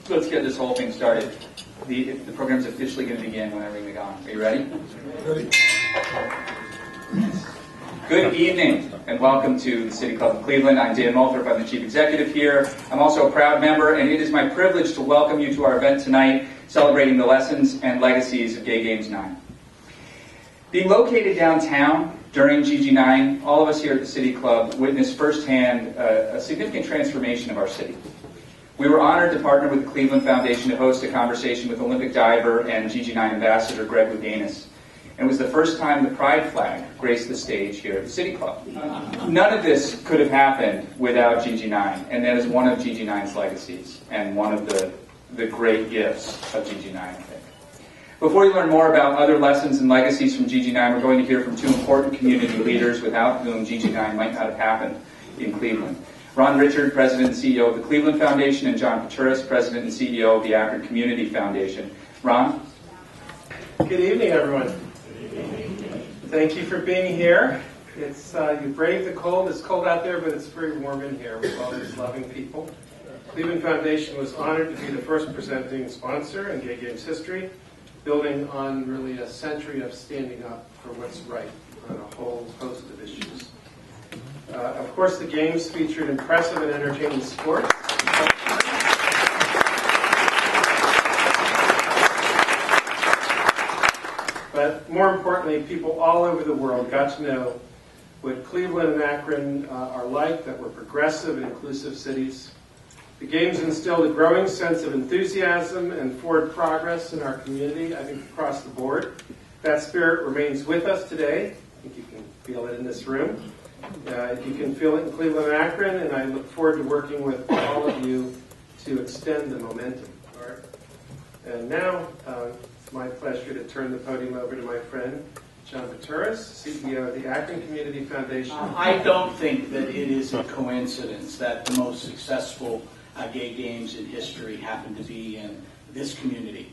Let's get this whole thing started. The program's officially going to begin when I ring the gong. Are you ready? Ready. Good evening, and welcome to the City Club of Cleveland. I'm Dan Moulthrop. I'm the Chief Executive here. I'm also a proud member, and it is my privilege to welcome you to our event tonight, celebrating the lessons and legacies of Gay Games 9. Being located downtown during GG9, all of us here at the City Club witnessed firsthand a significant transformation of our city. We were honored to partner with the Cleveland Foundation to host a conversation with Olympic diver and GG9 ambassador Greg Louganis. And it was the first time the pride flag graced the stage here at the City Club. None of this could have happened without GG9, and that is one of GG9's legacies and one of the great gifts of GG9, I think. Before you learn more about other lessons and legacies from GG9, we're going to hear from two important community leaders without whom GG9 might not have happened in Cleveland. Ron Richard, President and CEO of the Cleveland Foundation, and John Paturas, President and CEO of the Akron Community Foundation. Ron? Good evening, everyone. Thank you for being here. It's you braved the cold. It's cold out there, but it's very warm in here with all these loving people. Cleveland Foundation was honored to be the first presenting sponsor in Gay Games history, building on really a century of standing up for what's right on a whole host of issues. Of course, the games featured impressive and entertaining sports. But more importantly, people all over the world got to know what Cleveland and Akron are like, that we're progressive and inclusive cities. The games instilled a growing sense of enthusiasm and forward progress in our community, I think across the board. That spirit remains with us today. I think you can feel it in this room. You can feel it in Cleveland and Akron, and I look forward to working with all of you to extend the momentum. All right. And now, it's my pleasure to turn the podium over to my friend, John Paturas, CEO of the Akron Community Foundation. I don't think that it is a coincidence that the most successful gay games in history happen to be in this community,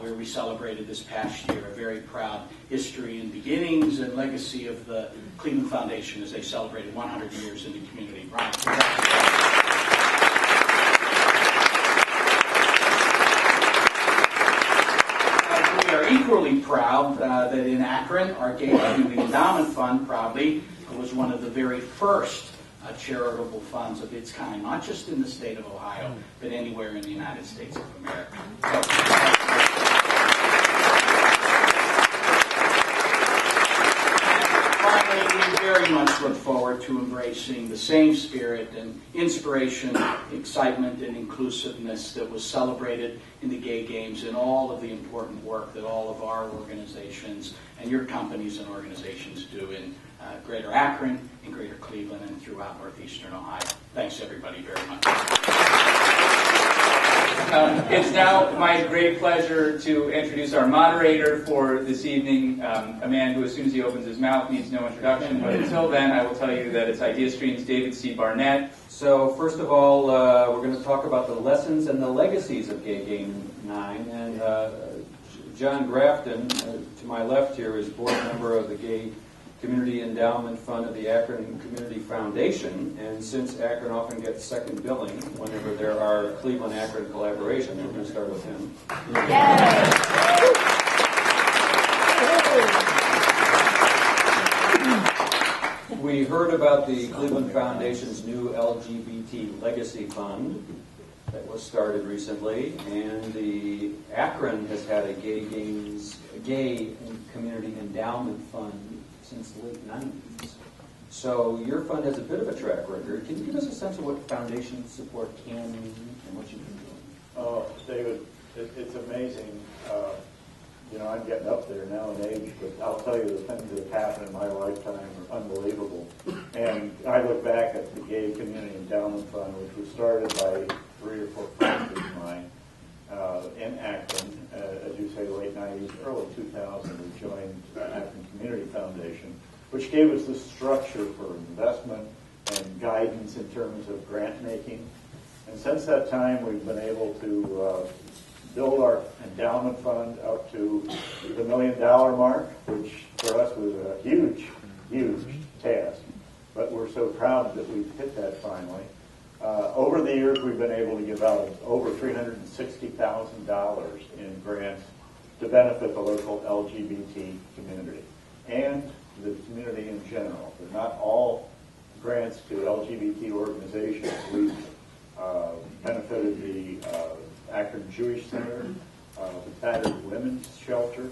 where we celebrated this past year a very proud history and beginnings and legacy of the Cleveland Foundation as they celebrated 100 years in the community. Right. We are equally proud that in Akron, our Gay Community Endowment Fund proudly was one of the very first charitable funds of its kind, not just in the state of Ohio, but anywhere in the United States of America. Finally, we very much look forward to embracing the same spirit and inspiration, excitement, and inclusiveness that was celebrated in the Gay Games and all of the important work that all of our organizations and your companies and organizations do in Greater Akron, in Greater Cleveland, and throughout Northeastern Ohio. Thanks, everybody, very much. It's now my great pleasure to introduce our moderator for this evening, a man who, as soon as he opens his mouth, needs no introduction. But until then, I will tell you that it's IdeaStream's David C. Barnett. So, first of all, we're going to talk about the lessons and the legacies of Gay Game 9. And John Grafton, to my left here, is board member of the Gay Community Endowment Fund of the Akron Community Foundation, and since Akron often gets second billing whenever there are Cleveland-Akron collaborations, we're going to start with him. We heard about the Cleveland Foundation's new LGBT Legacy Fund that was started recently, and the Akron has had a Gay Community Endowment Fund since the late 90s. So your fund has a bit of a track record. Can you give us a sense of what foundation support can mean and what you've been doing? Oh, David, it's amazing. I'm getting up there now in age, but I'll tell you the things that have happened in my lifetime are unbelievable. And I look back at the Gay Community Endowment Fund, which was started by 3 or 4 friends of mine in Akron, as you say, late 90s, early 2000s. We joined Akron Community Foundation, which gave us the structure for investment and guidance in terms of grant making. And since that time, we've been able to build our endowment fund up to the $1 million mark, which for us was a huge, huge task. But we're so proud that we've hit that finally. Over the years, we've been able to give out over $360,000 in grants to benefit the local LGBT community and the community in general. They're not all grants to LGBT organizations. We've benefited the Akron Jewish Center, the Battered Women's Shelter,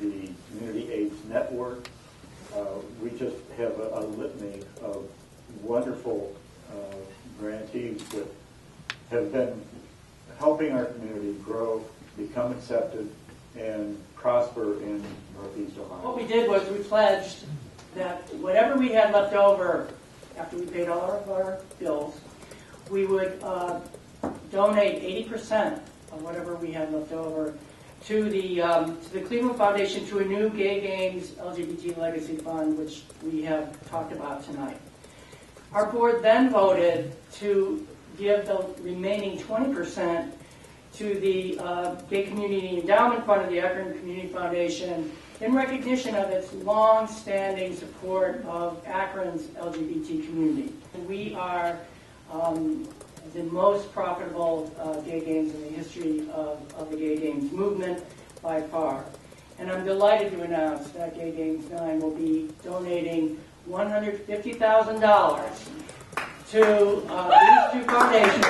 the Community AIDS Network. We just have a litany of wonderful grantees that have been helping our community grow, become accepted, and prosper in Northeast Ohio. What we did was we pledged that whatever we had left over after we paid all of our bills, we would donate 80% of whatever we had left over to the Cleveland Foundation, to a new Gay Games LGBT Legacy Fund, which we have talked about tonight. Our board then voted to give the remaining 20% to the Gay Community Endowment Fund of the Akron Community Foundation in recognition of its long-standing support of Akron's LGBT community. We are the most profitable gay games in the history of the Gay Games movement by far. And I'm delighted to announce that Gay Games 9 will be donating $150,000 to these two foundations.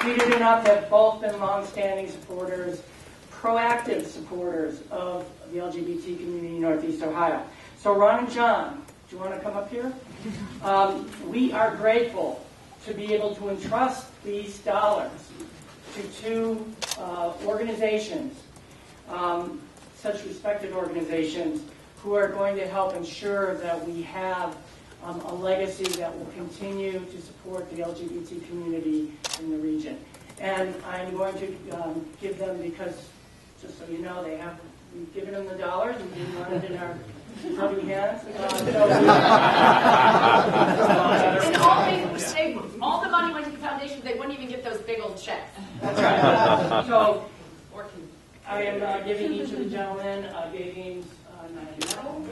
Repeated enough, have both been long-standing supporters, proactive supporters of the LGBT community in Northeast Ohio. So Ron and John, do you want to come up here? We are grateful to be able to entrust these dollars to two organizations, such respected organizations, who are going to help ensure that we have a legacy that will continue to support the LGBT community in the region. And I'm going to give them, because, just so you know, we've given them the dollars and we want it in our loving hands. All the money went to the foundation, they wouldn't even get those big old checks. That's right. So I am giving each of the gentlemen Gay Games medal.